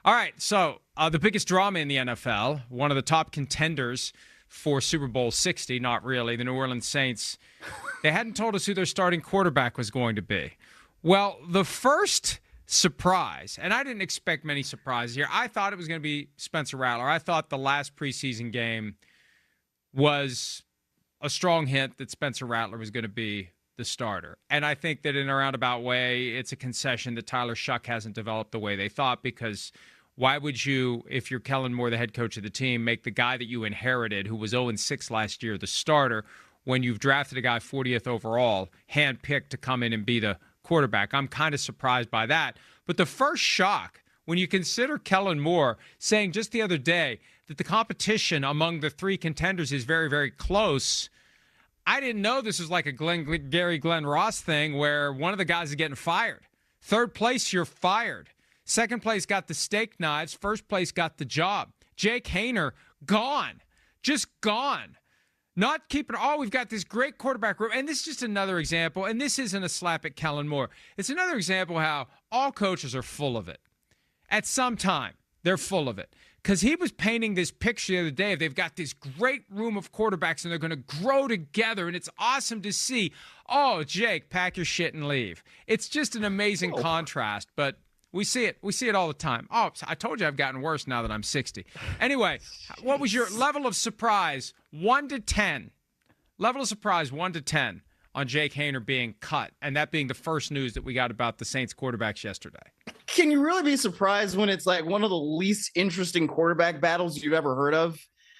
All right, so the biggest drama in the NFL, one of the top contenders for Super Bowl 60, not really, the New Orleans Saints, they hadn't told us who their starting quarterback was going to be. Well, the first surprise, and I didn't expect many surprises here. I thought it was going to be Spencer Rattler. I thought the last preseason game was a strong hint that Spencer Rattler was going to be the starter. And I think that in a roundabout way, it's a concession that Tyler Shuck hasn't developed the way they thought, because why would you, if you're Kellen Moore, the head coach of the team, make the guy that you inherited, who was 0-6 last year, the starter, when you've drafted a guy 40th overall, handpicked to come in and be the quarterback? I'm kind of surprised by that. But the first shock, when you consider Kellen Moore saying just the other day that the competition among the three contenders is very, very close, I didn't know this was like a Glenn Ross thing where one of the guys is getting fired. Third place, you're fired. Second place got the steak knives. First place got the job. Jake Haener, gone. Just gone. Not keeping, we've got this great quarterback room. And this is just another example, and this isn't a slap at Kellen Moore. It's another example how all coaches are full of it. At some time, they're full of it. Because he was painting this picture the other day. They've got this great room of quarterbacks, and they're going to grow together, and it's awesome to see. Oh, Jake, pack your shit and leave. It's just an amazing contrast, but we see it. We see it all the time. Oh, I told you I've gotten worse now that I'm 60. Anyway, what was your level of surprise, 1 to 10? Level of surprise, 1 to 10 on Jake Haener being cut, and that being the first news that we got about the Saints quarterbacks yesterday. Can you really be surprised when it's like one of the least interesting quarterback battles you've ever heard of?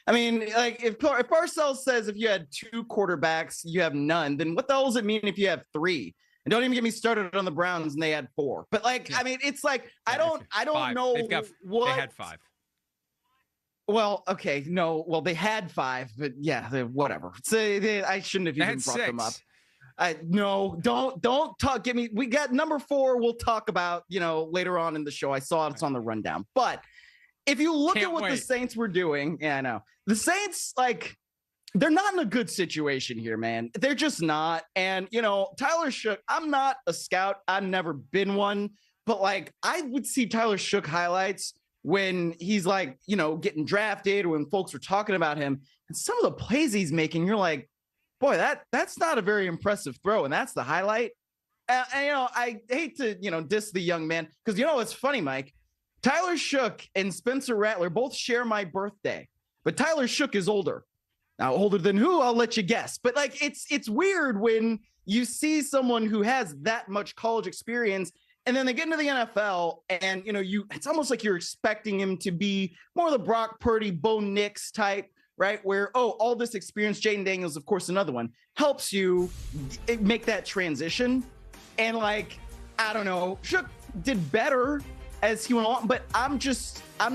I mean, like if Parcells says if you had 2 quarterbacks, you have none, then what the hell does it mean if you have 3? And don't even get me started on the Browns and they had 4. But like, I mean, it's like, I don't know what. They had 5. Well, okay, no, well, they had 5, but yeah, whatever. So I shouldn't have even brought 6. them up. No, don't talk. Give me. We got number 4. We'll talk about, later on in the show. I saw it's on the rundown. But if you look at what the Saints were doing, yeah, I know the Saints, like, they're not in a good situation here, man. They're just not. And Tyler Shook. I'm not a scout. I've never been one. But like, I would see Tyler Shook highlights when he's like, getting drafted, or when folks are talking about him, and some of the plays he's making, you're like, boy, that's not a very impressive throw, and that's the highlight. And I hate to, diss the young man, because it's funny, Mike. Tyler Shook and Spencer Rattler both share my birthday, but Tyler Shook is older. Now, older than who? I'll let you guess. But like, it's weird when you see someone who has that much college experience, and then they get into the NFL, and it's almost like you're expecting him to be more of the Brock Purdy, Bo Nix type. Right, where, all this experience, Jaden Daniels, of course, another one, helps you make that transition. And like, I don't know, Shook did better as he went along, but I'm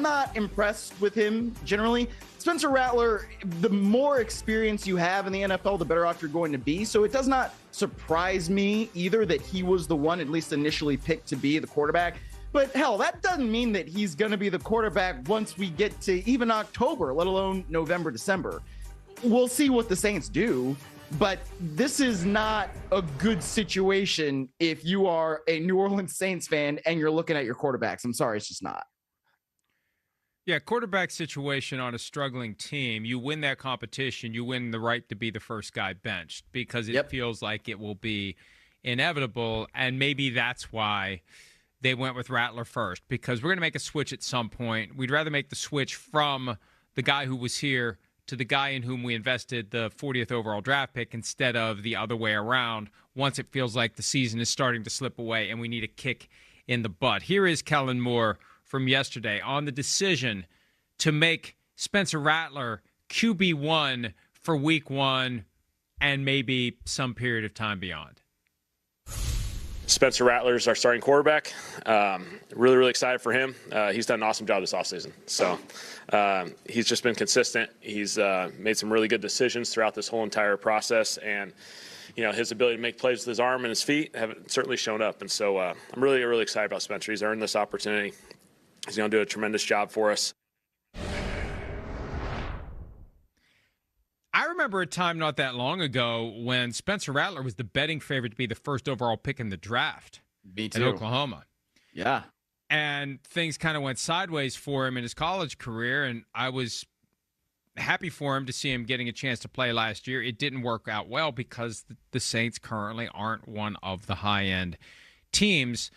not impressed with him generally. Spencer Rattler, the more experience you have in the NFL, the better off you're going to be. So it does not surprise me either that he was the one, at least initially, picked to be the quarterback. But hell, that doesn't mean that he's going to be the quarterback once we get to even October, let alone November, December. We'll see what the Saints do, but this is not a good situation if you are a New Orleans Saints fan and you're looking at your quarterbacks. I'm sorry, it's just not. Yeah, quarterback situation on a struggling team, you win that competition, you win the right to be the first guy benched, because it feels like it will be inevitable, and maybe that's why they went with Rattler first, because we're going to make a switch at some point. We'd rather make the switch from the guy who was here to the guy in whom we invested the 40th overall draft pick, instead of the other way around, once it feels like the season is starting to slip away and we need a kick in the butt. Here is Kellen Moore from yesterday on the decision to make Spencer Rattler QB1 for week 1 and maybe some period of time beyond. Spencer Rattler is our starting quarterback. Really, really excited for him. He's done an awesome job this offseason. So he's just been consistent. He's made some really good decisions throughout this whole entire process. And, his ability to make plays with his arm and his feet have certainly shown up. And so I'm really, really excited about Spencer. He's earned this opportunity. He's going to do a tremendous job for us. I remember a time not that long ago when Spencer Rattler was the betting favorite to be the first overall pick in the draft. Me too. In Oklahoma. Yeah. and things kind of went sideways for him in his college career, and I was happy for him to see him getting a chance to play last year. It didn't work out well because the Saints currently aren't one of the high-end teams.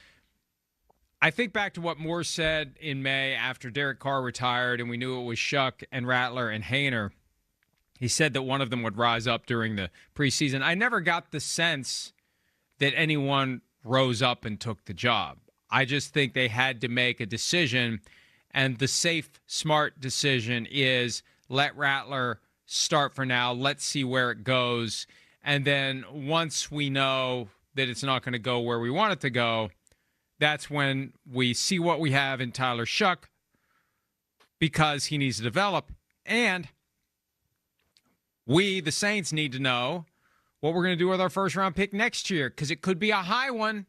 I think back to what Moore said in May after Derek Carr retired and we knew it was Shuck and Rattler and Haener. He said that one of them would rise up during the preseason. I never got the sense that anyone rose up and took the job. I just think they had to make a decision, and the safe, smart decision is let Rattler start for now. Let's see where it goes. And then once we know that it's not going to go where we want it to go, that's when we see what we have in Tyler Shuck, because he needs to develop. And we, the Saints, need to know what we're going to do with our first-round pick next year, because it could be a high one,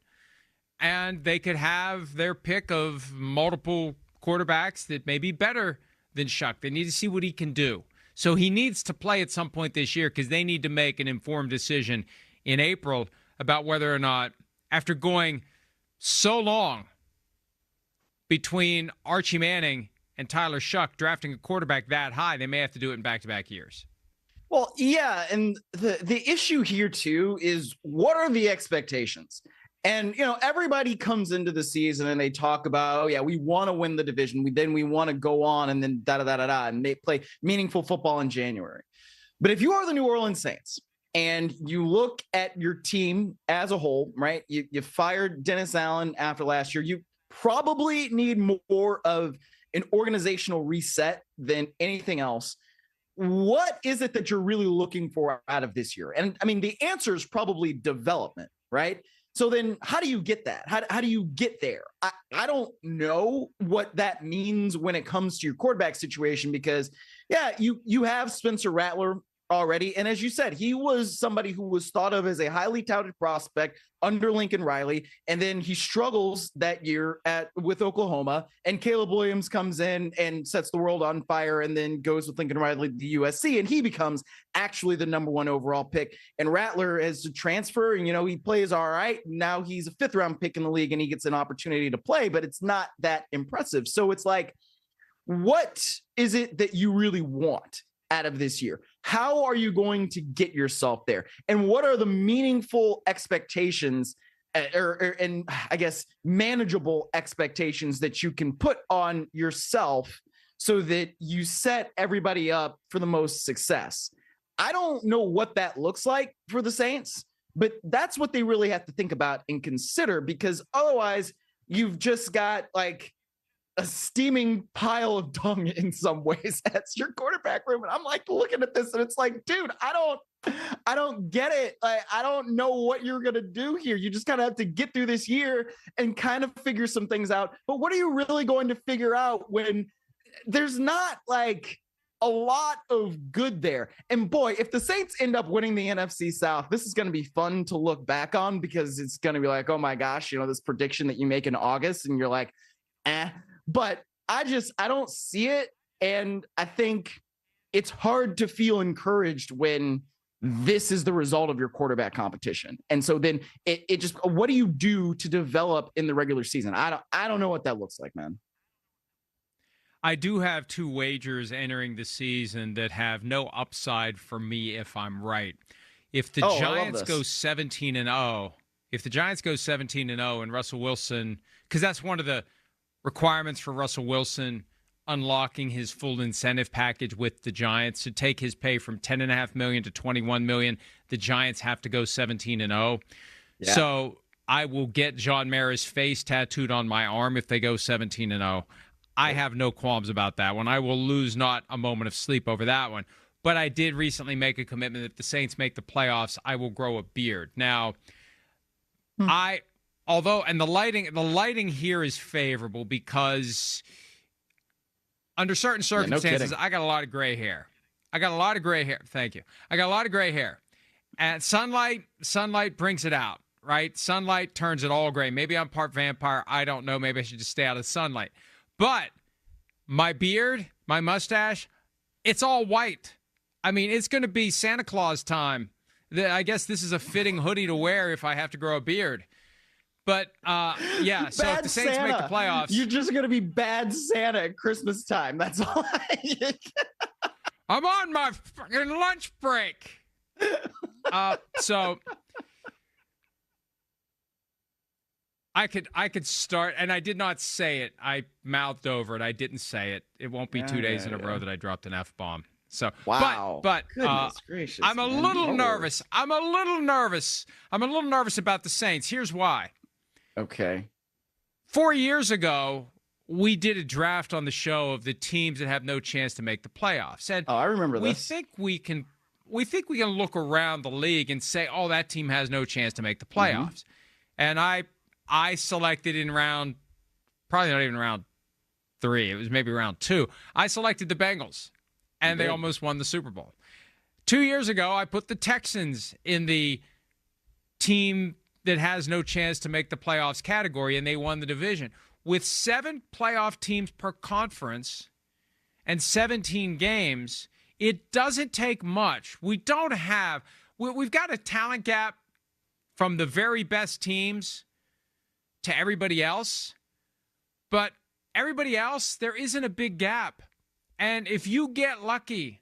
and they could have their pick of multiple quarterbacks that may be better than Shuck. They need to see what he can do. So he needs to play at some point this year, because they need to make an informed decision in April about whether or not, after going so long between Archie Manning and Tyler Shuck drafting a quarterback that high, they may have to do it in back-to-back years. Well, yeah, and the issue here, too, is what are the expectations? And, everybody comes into the season and they talk about, oh, yeah, we want to win the division. We want to go on and then da-da-da-da-da, and they play meaningful football in January. But if you are the New Orleans Saints and you look at your team as a whole, right, you fired Dennis Allen after last year, you probably need more of an organizational reset than anything else. What is it that you're really looking for out of this year? And I mean, the answer is probably development, right? So then how do you get that? How do you get there? I don't know what that means when it comes to your quarterback situation, because, yeah, you have Spencer Rattler already. And as you said, he was somebody who was thought of as a highly touted prospect under Lincoln Riley. And then he struggles that year with Oklahoma, and Caleb Williams comes in and sets the world on fire and then goes with Lincoln Riley to USC. And he becomes actually the number one overall pick. And Rattler has to transfer and, he plays all right. Now he's a 5th round pick in the league and he gets an opportunity to play, but it's not that impressive. So it's like, what is it that you really want out of this year? How are you going to get yourself there? And what are the meaningful expectations and I guess manageable expectations that you can put on yourself so that you set everybody up for the most success? I don't know what that looks like for the Saints, but that's what they really have to think about and consider, because otherwise you've just got like a steaming pile of dung in some ways. That's your quarterback room. And I'm like looking at this and it's like, dude, I don't get it. Like, I don't know what you're going to do here. You just kind of have to get through this year and kind of figure some things out. But what are you really going to figure out when there's not like a lot of good there? And boy, if the Saints end up winning the NFC South, this is going to be fun to look back on, because it's going to be like, oh my gosh, this prediction that you make in August and you're like, but I don't see it. And I think it's hard to feel encouraged when this is the result of your quarterback competition. And so then it just, what do you do to develop in the regular season? I don't know what that looks like, man. I do have 2 wagers entering the season that have no upside for me if I'm right. If the Giants go 17-0, and Russell Wilson, because that's one of the requirements for Russell Wilson unlocking his full incentive package with the Giants, to take his pay from $10.5 million to $21 million, the Giants have to go 17-0. Yeah. So I will get John Mara's face tattooed on my arm if they go 17-0. I have no qualms about that one. I will lose not a moment of sleep over that one. But I did recently make a commitment that if the Saints make the playoffs, I will grow a beard. Now, the lighting here is favorable, because under certain circumstances, I got a lot of gray hair. Thank you. I got a lot of gray hair. And sunlight brings it out, right? Sunlight turns it all gray. Maybe I'm part vampire. I don't know. Maybe I should just stay out of sunlight. But my beard, my mustache, it's all white. I mean, it's going to be Santa Claus time. I guess this is a fitting hoodie to wear if I have to grow a beard. But, yeah, so if the Saints Santa. make the playoffs. You're just going to be bad Santa at Christmas time. That's all. I'm on my fucking lunch break. So I could start, and I did not say it. I mouthed over it. I didn't say it. It won't be 2 days in a row that I dropped an F-bomb. So, wow. But goodness gracious, I'm a little nervous. I'm a little nervous about the Saints. Here's why. Okay. 4 years ago, we did a draft on the show of the teams that have no chance to make the playoffs. And I remember we this. think we can look around the league and say, oh, that team has no chance to make the playoffs. And I selected in round, probably not even round 3. It was maybe round 2. I selected the Bengals, and they almost won the Super Bowl. 2 years ago, I put the Texans in the team that has no chance to make the playoffs category, and they won the division. With 7 playoff teams per conference and 17 games, it doesn't take much. We've got a talent gap from the very best teams to everybody else, but everybody else, there isn't a big gap. And if you get lucky,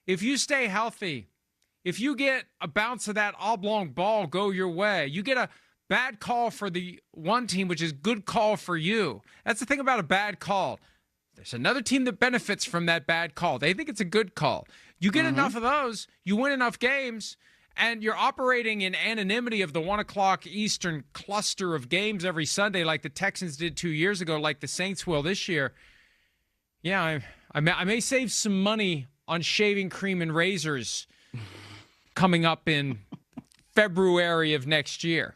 if you stay healthy, if you get a bounce of that oblong ball go your way, you get a bad call for the one team, which is good call for you. That's the thing about a bad call. There's another team that benefits from that bad call. They think it's a good call. You get enough of those, you win enough games, and you're operating in anonymity of the 1 o'clock Eastern cluster of games every Sunday like the Texans did 2 years ago, like the Saints will this year. Yeah, I may save some money on shaving cream and razors coming up in February of next year.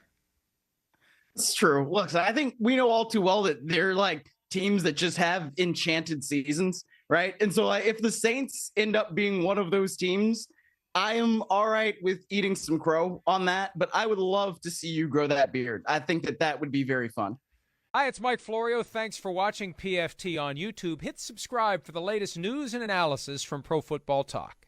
It's true. Look, I think we know all too well that they're like teams that just have enchanted seasons, right? And so if the Saints end up being one of those teams, I am all right with eating some crow on that, but I would love to see you grow that beard. I think that would be very fun. Hi, it's Mike Florio. Thanks for watching PFT on YouTube. Hit subscribe for the latest news and analysis from Pro Football Talk.